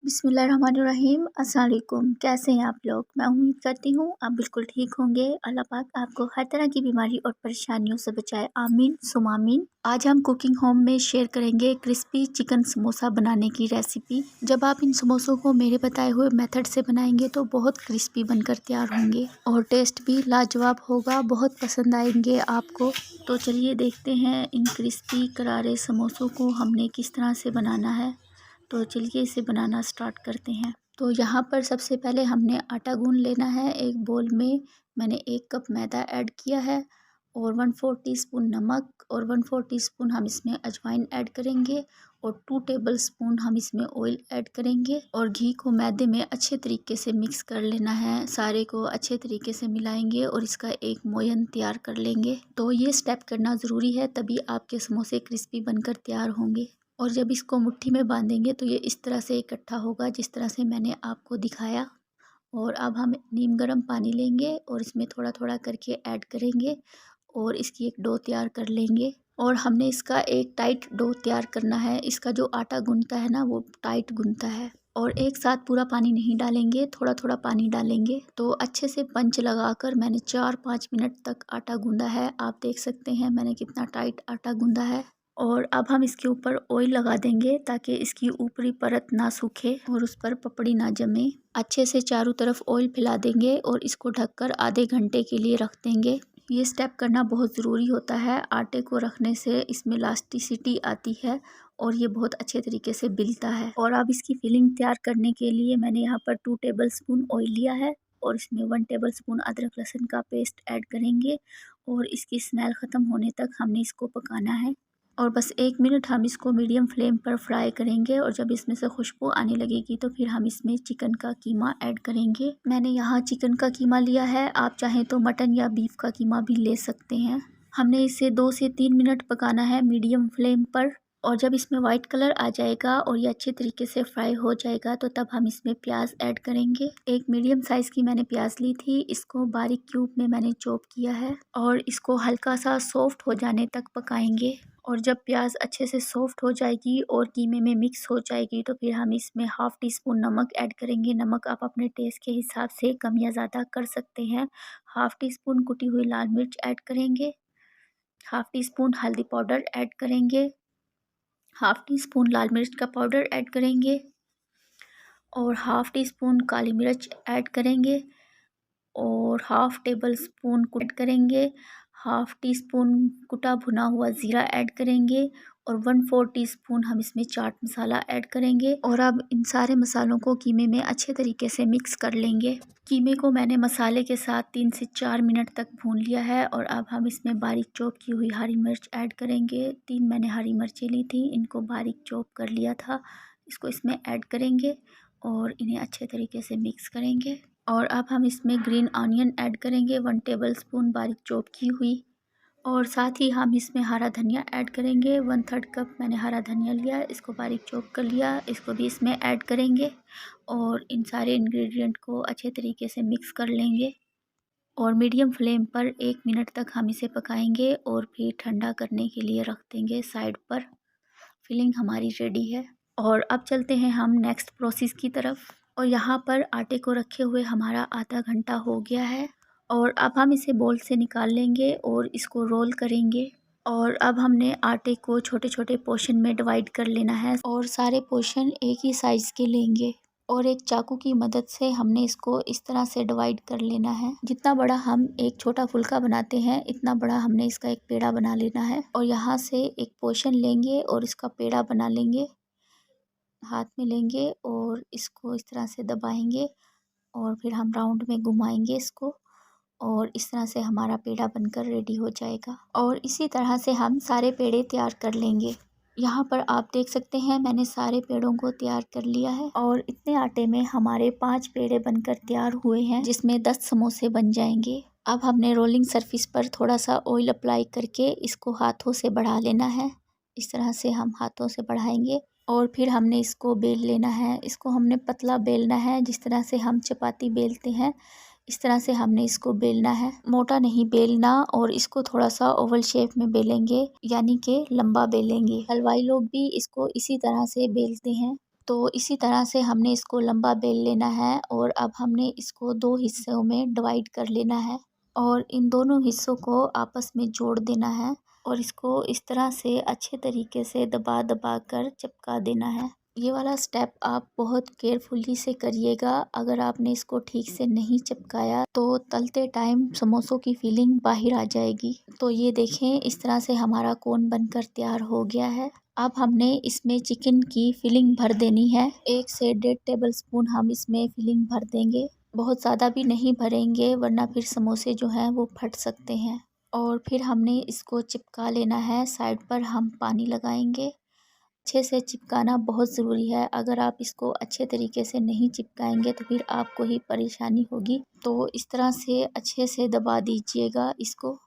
बिस्मिल्लाहिर्रहमानिर्रहीम। अस्सलाम वालेकुम। कैसे हैं आप लोग? मैं उम्मीद करती हूँ आप बिल्कुल ठीक होंगे। अल्लाह पाक आपको हर तरह की बीमारी और परेशानियों से बचाए, आमीन सुम्मा आमीन। आज हम कुकिंग होम में शेयर करेंगे क्रिस्पी चिकन समोसा बनाने की रेसिपी। जब आप इन समोसों को मेरे बताए हुए मेथड से बनाएंगे तो बहुत क्रिस्पी बनकर तैयार होंगे और टेस्ट भी लाजवाब होगा, बहुत पसंद आएंगे आपको। तो चलिए देखते हैं इन क्रिस्पी करारे समोसों को हमने किस तरह से बनाना है। तो चलिए इसे बनाना स्टार्ट करते हैं। तो यहाँ पर सबसे पहले हमने आटा गूंद लेना है। एक बोल में मैंने 1 कप मैदा ऐड किया है और 1/4 टीस्पून नमक और 1/4 टीस्पून हम इसमें अजवाइन ऐड करेंगे और 2 टेबलस्पून हम इसमें ऑयल ऐड करेंगे और घी को मैदे में अच्छे तरीके से मिक्स कर लेना है। सारे को अच्छे तरीके से मिलाएंगे और इसका एक मोयन तैयार कर लेंगे। तो ये स्टेप करना ज़रूरी है, तभी आपके समोसे क्रिस्पी बनकर तैयार होंगे। और जब इसको मुट्ठी में बांधेंगे तो ये इस तरह से इकट्ठा होगा जिस तरह से मैंने आपको दिखाया। और अब हम नीम गर्म पानी लेंगे और इसमें थोड़ा थोड़ा करके ऐड करेंगे और इसकी एक डो तैयार कर लेंगे। और हमने इसका एक टाइट डो तैयार करना है। इसका जो आटा गूंथता है ना, वो टाइट गूंथता है और एक साथ पूरा पानी नहीं डालेंगे, थोड़ा थोड़ा पानी डालेंगे। तो अच्छे से पंच लगाकर मैंने 4-5 मिनट तक आटा गूंदा है। आप देख सकते हैं मैंने कितना टाइट आटा गूंदा है। और अब हम इसके ऊपर ऑयल लगा देंगे ताकि इसकी ऊपरी परत ना सूखे और उस पर पपड़ी ना जमे। अच्छे से चारों तरफ ऑयल फैला देंगे और इसको ढककर आधे घंटे के लिए रख देंगे। ये स्टेप करना बहुत ज़रूरी होता है। आटे को रखने से इसमें इलास्टिसिटी आती है और ये बहुत अच्छे तरीके से बिलता है। और अब इसकी फिलिंग तैयार करने के लिए मैंने यहाँ पर 2 टेबलस्पून ऑयल लिया है और इसमें 1 टेबलस्पून अदरक लहसुन का पेस्ट ऐड करेंगे और इसकी स्मेल ख़त्म होने तक हमने इसको पकाना है। और बस 1 मिनट हम इसको मीडियम फ्लेम पर फ्राई करेंगे और जब इसमें से खुशबू आने लगेगी तो फिर हम इसमें चिकन का कीमा ऐड करेंगे। मैंने यहाँ चिकन का कीमा लिया है, आप चाहें तो मटन या बीफ का कीमा भी ले सकते हैं। हमने इसे 2 से 3 मिनट पकाना है मीडियम फ्लेम पर। और जब इसमें वाइट कलर आ जाएगा और ये अच्छे तरीके से फ्राई हो जाएगा तो तब हम इसमें प्याज ऐड करेंगे। एक मीडियम साइज़ की मैंने प्याज ली थी, इसको बारीक क्यूब में मैंने चॉप किया है और इसको हल्का सा सॉफ्ट हो जाने तक पकाएंगे। और जब प्याज अच्छे से सॉफ्ट हो जाएगी और कीमे में मिक्स हो जाएगी तो फिर हम इसमें 1/2 टीस्पून नमक ऐड करेंगे। नमक आप अपने टेस्ट के हिसाब से कम या ज़्यादा कर सकते हैं। 1/2 टीस्पून कुटी हुई लाल मिर्च ऐड करेंगे। 1/2 टीस्पून हल्दी पाउडर ऐड करेंगे। 1/2 टीस्पून लाल मिर्च का पाउडर ऐड करेंगे और 1/2 टीस्पून काली मिर्च ऐड करेंगे और 1/2 टेबलस्पून ऐड करेंगे। 1/2 टीस्पून कुटा भुना हुआ ज़ीरा ऐड करेंगे और 1/4 टीस्पून हम इसमें चाट मसाला ऐड करेंगे। और अब इन सारे मसालों को कीमे में अच्छे तरीके से मिक्स कर लेंगे। कीमे को मैंने मसाले के साथ 3 से 4 मिनट तक भून लिया है और अब हम इसमें बारीक चॉप की हुई हरी मिर्च ऐड करेंगे। 3 मैंने हरी मिर्चें ली थी, इनको बारीक चॉप कर लिया था। इसको इसमें ऐड करेंगे और इन्हें अच्छे तरीके से मिक्स करेंगे। और अब हम इसमें ग्रीन ऑनियन ऐड करेंगे, 1 टेबलस्पून बारीक चॉप की हुई। और साथ ही हम इसमें हरा धनिया ऐड करेंगे। 1/3 कप मैंने हरा धनिया लिया, इसको बारीक चॉप कर लिया, इसको भी इसमें ऐड करेंगे और इन सारे इंग्रेडिएंट को अच्छे तरीके से मिक्स कर लेंगे। और मीडियम फ्लेम पर 1 मिनट तक हम इसे पकाएंगे और फिर ठंडा करने के लिए रख देंगे साइड पर। फिलिंग हमारी रेडी है और अब चलते हैं हम नेक्स्ट प्रोसेस की तरफ। और यहाँ पर आटे को रखे हुए हमारा आधा घंटा हो गया है और अब हम इसे बोल से निकाल लेंगे और इसको रोल करेंगे। और अब हमने आटे को छोटे छोटे पोर्शन में डिवाइड कर लेना है और सारे पोर्शन एक ही साइज़ के लेंगे और एक चाकू की मदद से हमने इसको इस तरह से डिवाइड कर लेना है। जितना बड़ा हम एक छोटा फुल्का बनाते हैं इतना बड़ा हमने इसका एक पेड़ा बना लेना है। और यहाँ से एक पोर्शन लेंगे और इसका पेड़ा बना लेंगे, हाथ में लेंगे और इसको इस तरह से दबाएंगे और फिर हम राउंड में घुमाएंगे इसको और इस तरह से हमारा पेड़ा बनकर रेडी हो जाएगा। और इसी तरह से हम सारे पेड़े तैयार कर लेंगे। यहाँ पर आप देख सकते हैं मैंने सारे पेड़ों को तैयार कर लिया है और इतने आटे में हमारे 5 पेड़े बनकर तैयार हुए हैं, जिसमें 10 समोसे बन जाएंगे। अब हमने रोलिंग सरफेस पर थोड़ा सा ऑयल अप्लाई करके इसको हाथों से बढ़ा लेना है। इस तरह से हम हाथों से बढ़ाएंगे और फिर हमने इसको बेल लेना है। इसको हमने पतला बेलना है, जिस तरह से हम चपाती बेलते हैं इस तरह से हमने इसको बेलना है, मोटा नहीं बेलना। और इसको थोड़ा सा ओवल शेप में बेलेंगे, यानी कि लंबा बेलेंगे। हलवाई लोग भी इसको इसी तरह से बेलते हैं। तो इसी तरह से हमने इसको लंबा बेल लेना है और अब हमने इसको 2 हिस्सों में डिवाइड कर लेना है और इन दोनों हिस्सों को आपस में जोड़ देना है और इसको इस तरह से अच्छे तरीके से दबा दबा कर चिपका देना है। ये वाला स्टेप आप बहुत केयरफुली से करिएगा। अगर आपने इसको ठीक से नहीं चिपकाया तो तलते टाइम समोसों की फीलिंग बाहर आ जाएगी। तो ये देखें, इस तरह से हमारा कोन बनकर तैयार हो गया है। अब हमने इसमें चिकन की फिलिंग भर देनी है। 1 से 1.5 टेबल स्पून हम इसमें फिलिंग भर देंगे। बहुत ज़्यादा भी नहीं भरेंगे वरना फिर समोसे जो हैं वो फट सकते हैं। और फिर हमने इसको चिपका लेना है। साइड पर हम पानी लगाएंगे। अच्छे से चिपकाना बहुत ज़रूरी है। अगर आप इसको अच्छे तरीके से नहीं चिपकाएंगे तो फिर आपको ही परेशानी होगी। तो इस तरह से अच्छे से दबा दीजिएगा इसको।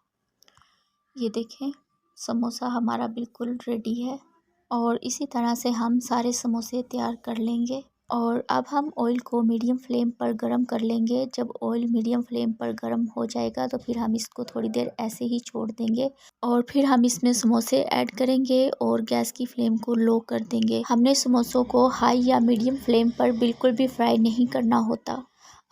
ये देखें, समोसा हमारा बिल्कुल रेडी है और इसी तरह से हम सारे समोसे तैयार कर लेंगे। और अब हम ऑयल को मीडियम फ्लेम पर गरम कर लेंगे। जब ऑयल मीडियम फ्लेम पर गरम हो जाएगा तो फिर हम इसको थोड़ी देर ऐसे ही छोड़ देंगे और फिर हम इसमें समोसे ऐड करेंगे और गैस की फ्लेम को लो कर देंगे। हमने समोसों को हाई या मीडियम फ्लेम पर बिल्कुल भी फ्राई नहीं करना होता।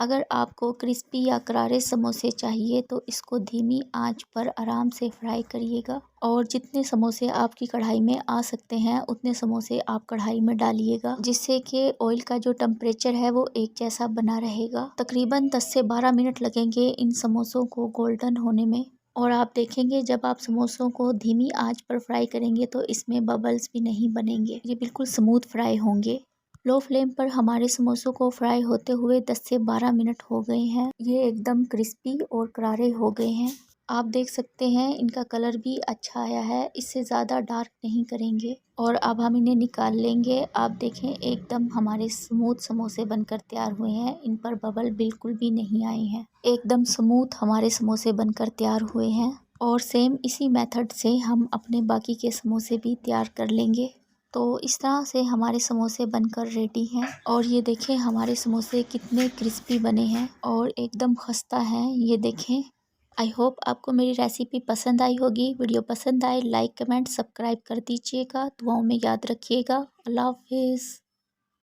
अगर आपको क्रिस्पी या करारे समोसे चाहिए तो इसको धीमी आंच पर आराम से फ्राई करिएगा और जितने समोसे आपकी कढ़ाई में आ सकते हैं उतने समोसे आप कढ़ाई में डालिएगा, जिससे कि ऑयल का जो टेम्परेचर है वो एक जैसा बना रहेगा। तकरीबन 10 से 12 मिनट लगेंगे इन समोसों को गोल्डन होने में। और आप देखेंगे जब आप समोसों को धीमी आंच पर फ्राई करेंगे तो इसमें बबल्स भी नहीं बनेंगे, ये बिल्कुल स्मूथ फ्राई होंगे। लो फ्लेम पर हमारे समोसों को फ्राई होते हुए 10 से 12 मिनट हो गए हैं। ये एकदम क्रिस्पी और करारे हो गए हैं। आप देख सकते हैं इनका कलर भी अच्छा आया है। इससे ज़्यादा डार्क नहीं करेंगे और अब हम इन्हें निकाल लेंगे। आप देखें एकदम हमारे स्मूथ समोसे बनकर तैयार हुए हैं। इन पर बबल बिल्कुल भी नहीं आए हैं। एकदम स्मूथ हमारे समोसे बनकर तैयार हुए हैं और सेम इसी मेथड से हम अपने बाकी के समोसे भी तैयार कर लेंगे। तो इस तरह से हमारे समोसे बनकर रेडी हैं और ये देखें हमारे समोसे कितने क्रिस्पी बने हैं और एकदम खस्ता हैं। ये देखें। आई होप आपको मेरी रेसिपी पसंद आई होगी। वीडियो पसंद आए लाइक कमेंट सब्सक्राइब कर दीजिएगा। दुआओं में याद रखिएगा। अल्लाह हाफिज़।